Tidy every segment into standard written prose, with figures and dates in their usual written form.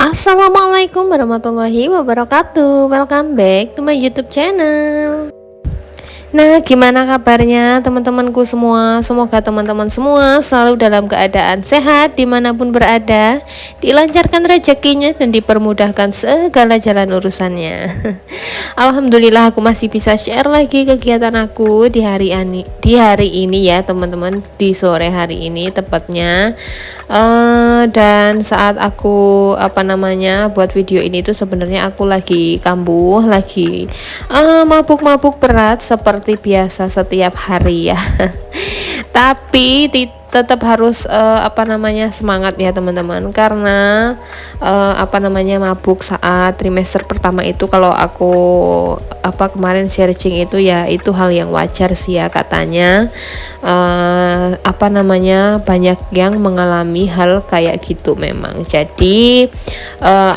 Assalamualaikum warahmatullahi wabarakatuh. Welcome back to my YouTube channel. Nah, gimana kabarnya teman-temanku semua? Semoga teman-teman semua selalu dalam keadaan sehat dimanapun berada, dilancarkan rezekinya dan dipermudahkan segala jalan urusannya. Alhamdulillah aku masih bisa share lagi kegiatan aku di hari ini ya teman-teman, di sore hari ini tepatnya. Dan saat aku buat video ini tuh sebenarnya aku lagi kambuh, lagi mabuk-mabuk berat seperti biasa setiap hari ya. Tapi tetap harus semangat ya teman-teman, karena mabuk saat trimester pertama itu, kalau aku kemarin searching itu ya, itu hal yang wajar sih ya katanya. Banyak yang mengalami hal kayak gitu memang. Jadi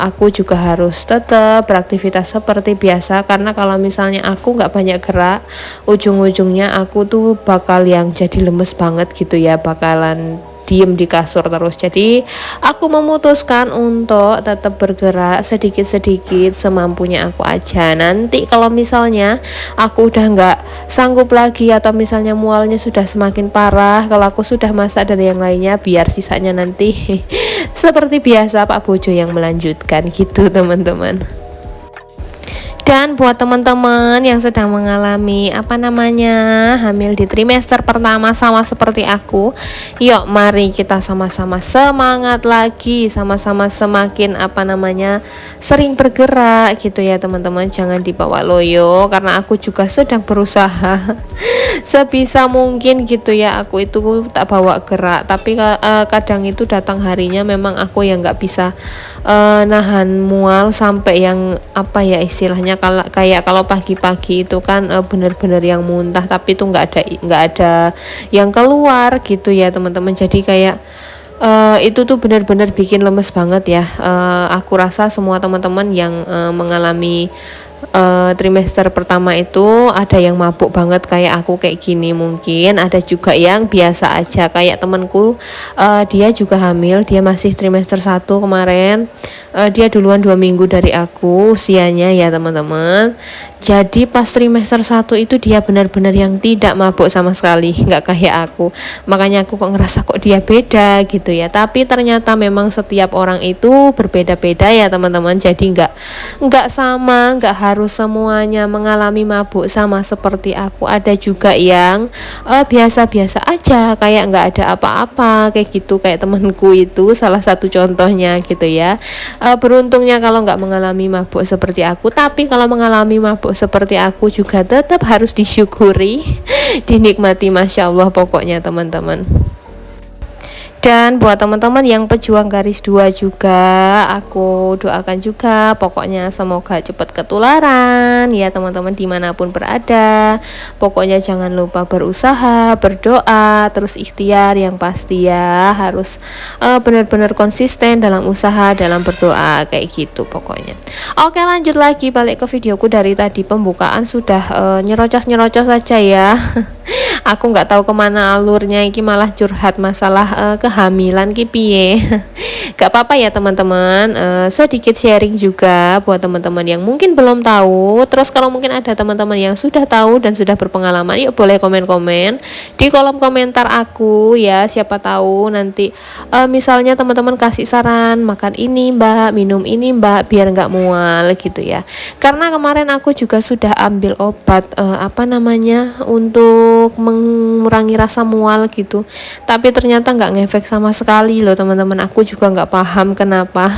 aku juga harus tetap beraktivitas seperti biasa, karena kalau misalnya aku nggak banyak gerak, ujung-ujungnya aku tuh bakal yang jadi lemes banget gitu ya, bakalan diem di kasur terus. Jadi aku memutuskan untuk tetap bergerak sedikit-sedikit semampunya aku aja. Nanti kalau misalnya aku udah nggak sanggup lagi, atau misalnya mualnya sudah semakin parah, kalau aku sudah masak dan yang lainnya, biar sisanya nanti seperti biasa Pak Bojo yang melanjutkan gitu teman-teman. Dan buat teman-teman yang sedang mengalami hamil di trimester pertama sama seperti aku, yuk mari kita sama-sama semangat lagi, sama-sama semakin sering bergerak gitu ya teman-teman. Jangan dibawa loyo, karena aku juga sedang berusaha sebisa mungkin gitu ya. Aku itu tak bawa gerak, tapi kadang itu datang harinya memang aku yang nggak bisa nahan mual sampai yang istilahnya, kalau pagi-pagi itu kan benar-benar yang muntah, tapi itu nggak ada yang keluar gitu ya teman-teman. Jadi kayak itu tuh benar-benar bikin lemes banget ya. Aku rasa semua teman-teman yang mengalami trimester pertama itu ada yang mabuk banget kayak aku kayak gini, mungkin ada juga yang biasa aja kayak temanku. Dia juga hamil, dia masih trimester 1 kemarin. Dia duluan 2 minggu dari aku usianya ya teman-teman. Jadi pas trimester 1 itu dia benar-benar yang tidak mabuk sama sekali, nggak kayak aku. Makanya aku kok ngerasa kok dia beda gitu ya. Tapi ternyata memang setiap orang itu berbeda-beda ya teman-teman. Jadi nggak sama, nggak harus semuanya mengalami mabuk sama seperti aku. Ada juga yang biasa-biasa aja, kayak nggak ada apa-apa kayak gitu, kayak temanku itu salah satu contohnya gitu ya. Beruntungnya kalau nggak mengalami mabuk seperti aku. Tapi kalau mengalami mabuk seperti aku juga tetap harus disyukuri, dinikmati, masya Allah pokoknya teman-teman. Dan buat teman-teman yang pejuang garis 2 juga, aku doakan juga pokoknya semoga cepat ketularan ya teman-teman, dimanapun berada. Pokoknya jangan lupa berusaha, berdoa, terus ikhtiar yang pasti ya. Harus benar-benar konsisten dalam usaha, dalam berdoa kayak gitu pokoknya. Oke, lanjut lagi, balik ke videoku. Dari tadi pembukaan sudah nyerocos saja ya. Aku nggak tahu kemana alurnya, iki malah curhat masalah kehamilan ki piye. Gak apa-apa ya teman-teman, sedikit sharing juga buat teman-teman yang mungkin belum tahu. Terus kalau mungkin ada teman-teman yang sudah tahu dan sudah berpengalaman, yuk boleh komen-komen di kolom komentar aku ya. Siapa tahu nanti misalnya teman-teman kasih saran, makan ini mbak, minum ini mbak, biar nggak mual gitu ya. Karena kemarin aku juga sudah ambil obat untuk mengurangi rasa mual gitu, tapi ternyata nggak ngefek sama sekali loh teman-teman. Aku juga nggak paham kenapa.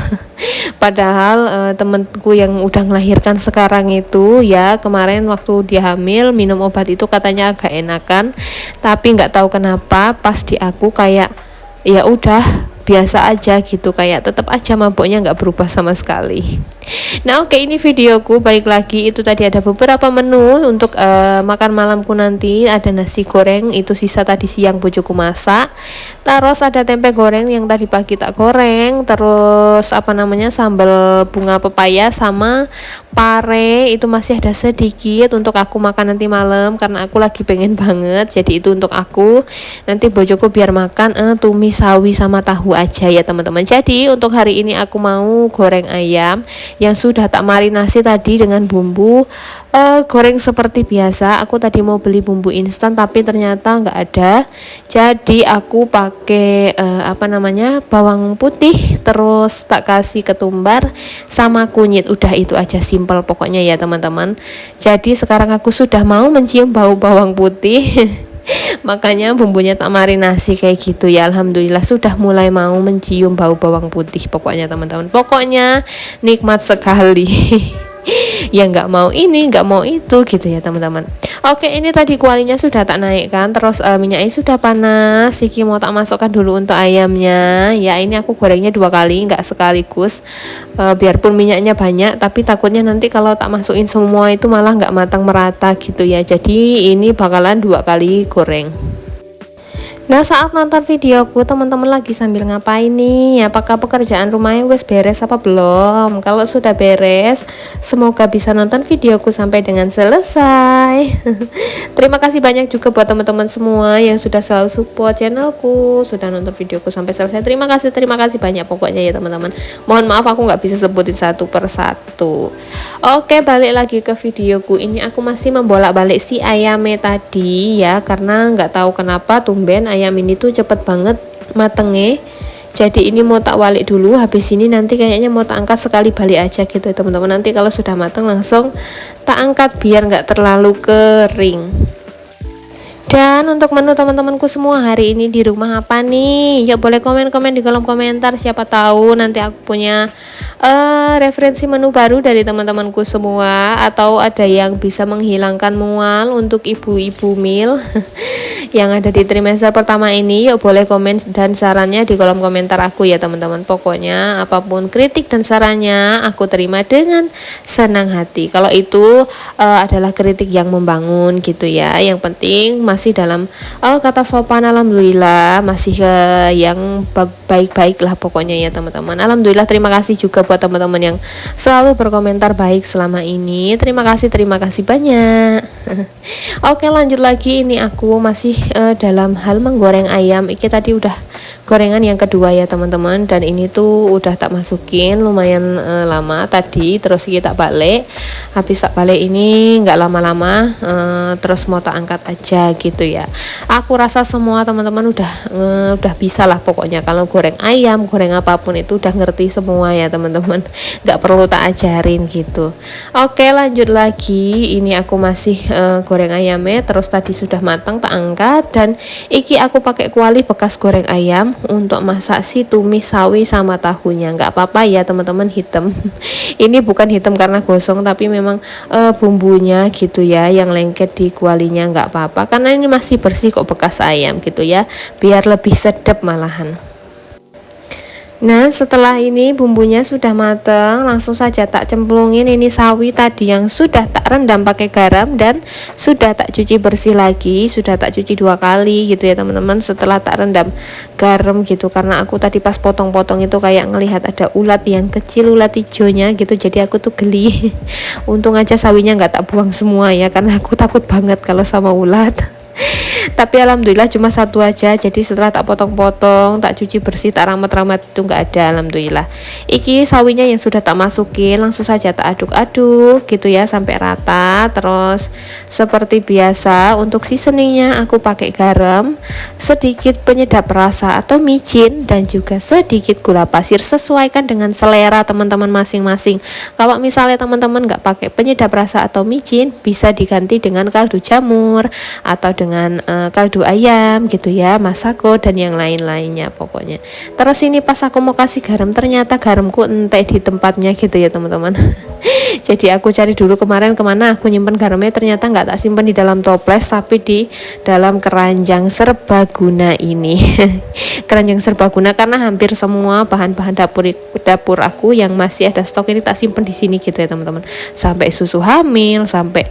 Padahal temenku yang udah melahirkan sekarang itu ya, kemarin waktu dia hamil minum obat itu katanya agak enakan, tapi nggak tahu kenapa pas di aku kayak ya udah biasa aja gitu, kayak tetap aja mabuknya nggak berubah sama sekali. Nah oke, ini videoku balik lagi. Itu tadi ada beberapa menu untuk makan malamku nanti. Ada nasi goreng, itu sisa tadi siang bojoku masak. Terus ada tempe goreng yang tadi pagi tak goreng. Terus sambal bunga pepaya sama pare itu masih ada sedikit untuk aku makan nanti malam karena aku lagi pengen banget. Jadi itu untuk aku. Nanti bojoku biar makan tumis sawi sama tahu aja ya teman-teman. Jadi untuk hari ini aku mau goreng ayam yang sudah tak marinasi tadi dengan bumbu. Goreng seperti biasa. Aku tadi mau beli bumbu instan tapi ternyata nggak ada. Jadi aku pakai bawang putih, terus tak kasih ketumbar sama kunyit. Udah itu aja, simple pokoknya ya teman-teman. Jadi sekarang aku sudah mau mencium bau bawang putih. Makanya bumbunya tak marinasi kayak gitu ya. Alhamdulillah sudah mulai mau mencium bau bawang putih pokoknya teman-teman. Pokoknya nikmat sekali. Ya nggak mau ini nggak mau itu gitu ya teman-teman. Oke, ini tadi kualinya sudah tak naikkan, terus minyaknya sudah panas. Siki mau tak masukkan dulu untuk ayamnya ya. Ini aku gorengnya 2 kali, nggak sekaligus, biarpun minyaknya banyak tapi takutnya nanti kalau tak masukin semua itu malah nggak matang merata gitu ya. Jadi ini bakalan 2 kali goreng. Nah, saat nonton videoku teman-teman lagi sambil ngapain nih? Apakah pekerjaan rumahnya wes beres apa belum? Kalau sudah beres, semoga bisa nonton videoku sampai dengan selesai. Terima kasih banyak juga buat teman-teman semua yang sudah selalu support channelku, sudah nonton videoku sampai selesai. Terima kasih banyak pokoknya ya teman-teman. Mohon maaf aku nggak bisa sebutin satu persatu. Oke, balik lagi ke videoku. Ini aku masih membolak-balik si ayamnya tadi ya, karena nggak tahu kenapa tumben ayam ini tuh cepet banget matengnya. Jadi ini mau tak balik dulu, habis ini nanti kayaknya mau tak angkat sekali balik aja gitu ya teman-teman. Nanti kalau sudah mateng langsung tak angkat biar nggak terlalu kering. Dan untuk menu teman-temanku semua hari ini di rumah apa nih? Yuk boleh komen-komen di kolom komentar, siapa tahu nanti aku punya referensi menu baru dari teman-temanku semua, atau ada yang bisa menghilangkan mual untuk ibu-ibu mil yang ada di trimester pertama ini. Yuk boleh komen dan sarannya di kolom komentar aku ya teman-teman. Pokoknya apapun kritik dan sarannya aku terima dengan senang hati. Kalau itu adalah kritik yang membangun gitu ya. Yang penting masih dalam kata sopan, alhamdulillah, masih yang baik-baik lah pokoknya ya teman-teman. Alhamdulillah, terima kasih juga buat teman-teman yang selalu berkomentar baik selama ini. Terima kasih banyak. Oke, lanjut lagi. Ini aku masih dalam hal menggoreng ayam. Ini tadi udah gorengan yang kedua ya teman-teman, dan ini tuh udah tak masukin lumayan lama tadi. Terus kita balik, habis tak balik ini nggak lama-lama, terus mau tak angkat aja gitu ya. Aku rasa semua teman-teman udah bisa lah pokoknya kalau goreng ayam, goreng apapun itu udah ngerti semua ya teman-teman, nggak perlu tak ajarin gitu. Oke, lanjut lagi. Ini aku masih goreng ayamnya, terus tadi sudah matang tak angkat, dan iki aku pakai kuali bekas goreng ayam untuk masak si tumis sawi sama tahunya. Nggak apa-apa ya teman-teman, hitam. Ini bukan hitam karena gosong, tapi memang bumbunya gitu ya yang lengket di kualinya. Nggak apa-apa karena ini masih bersih kok, bekas ayam gitu ya, biar lebih sedap malahan. Nah, setelah ini bumbunya sudah matang, langsung saja tak cemplungin ini sawi tadi yang sudah tak rendam pakai garam dan sudah tak cuci bersih lagi, sudah tak cuci 2 kali gitu ya teman-teman, setelah tak rendam garam gitu. Karena aku tadi pas potong-potong itu kayak ngelihat ada ulat yang kecil, ulat hijaunya gitu, jadi aku tuh geli. Untung aja sawinya nggak tak buang semua ya, karena aku takut banget kalau sama ulat. Tapi alhamdulillah cuma 1 aja. Jadi setelah tak potong-potong, tak cuci bersih, tak ramet-ramet itu nggak ada, alhamdulillah. Iki sawinya yang sudah tak masukin, langsung saja tak aduk-aduk gitu ya sampai rata. Terus seperti biasa untuk seasoningnya aku pakai garam, sedikit penyedap rasa atau micin, dan juga sedikit gula pasir. Sesuaikan dengan selera teman-teman masing-masing. Kalau misalnya teman-teman nggak pakai penyedap rasa atau micin, bisa diganti dengan kaldu jamur atau dengan kaldu ayam gitu ya, masako dan yang lain-lainnya pokoknya. Terus ini pas aku mau kasih garam, ternyata garamku entek di tempatnya gitu ya teman-teman. Jadi aku cari dulu kemarin kemana aku nyimpen garamnya, ternyata nggak tak simpen di dalam toples tapi di dalam keranjang serbaguna ini. Keranjang serbaguna karena hampir semua bahan-bahan dapur aku yang masih ada stok ini tak simpen di sini gitu ya teman-teman. Sampai susu hamil, sampai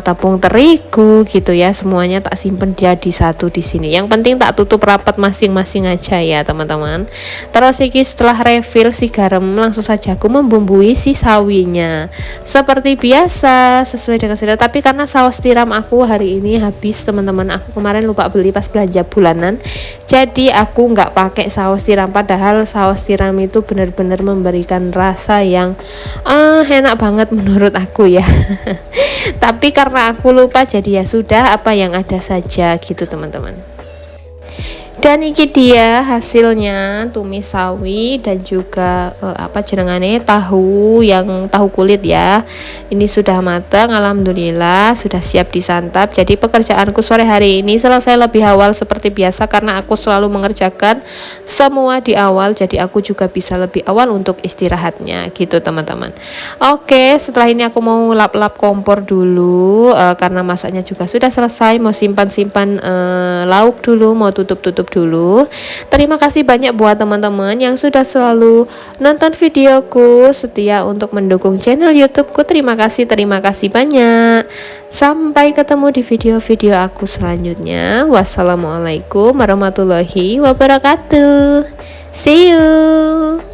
tepung terigu gitu ya, semuanya tak simpen jadi satu di sini. Yang penting tak tutup rapat masing-masing aja ya teman-teman. Terus iki setelah refill si garam, langsung saja aku membumbui si sawinya. semuanya seperti biasa sesuai dengan selera. Tapi karena saus tiram aku hari ini habis teman-teman, aku kemarin lupa beli pas belanja bulanan, jadi aku nggak pakai saus tiram. Padahal saus tiram itu benar-benar memberikan rasa yang enak banget menurut aku ya. Tapi karena aku lupa, jadi ya sudah, apa yang ada saja gitu teman-teman. Dan ini dia hasilnya, tumis sawi dan juga apa jenengane, tahu yang tahu kulit ya. Ini sudah matang, alhamdulillah sudah siap disantap. Jadi pekerjaanku sore hari ini selesai lebih awal seperti biasa karena aku selalu mengerjakan semua di awal. Jadi aku juga bisa lebih awal untuk istirahatnya gitu teman-teman. Oke, setelah ini aku mau lap-lap kompor dulu karena masaknya juga sudah selesai. Mau simpan-simpan lauk dulu, mau tutup-tutup dulu. Terima kasih banyak buat teman-teman yang sudah selalu nonton videoku, setia untuk mendukung channel YouTubeku. Terima kasih banyak. Sampai ketemu di video-video aku selanjutnya. Wassalamualaikum warahmatullahi wabarakatuh. See you.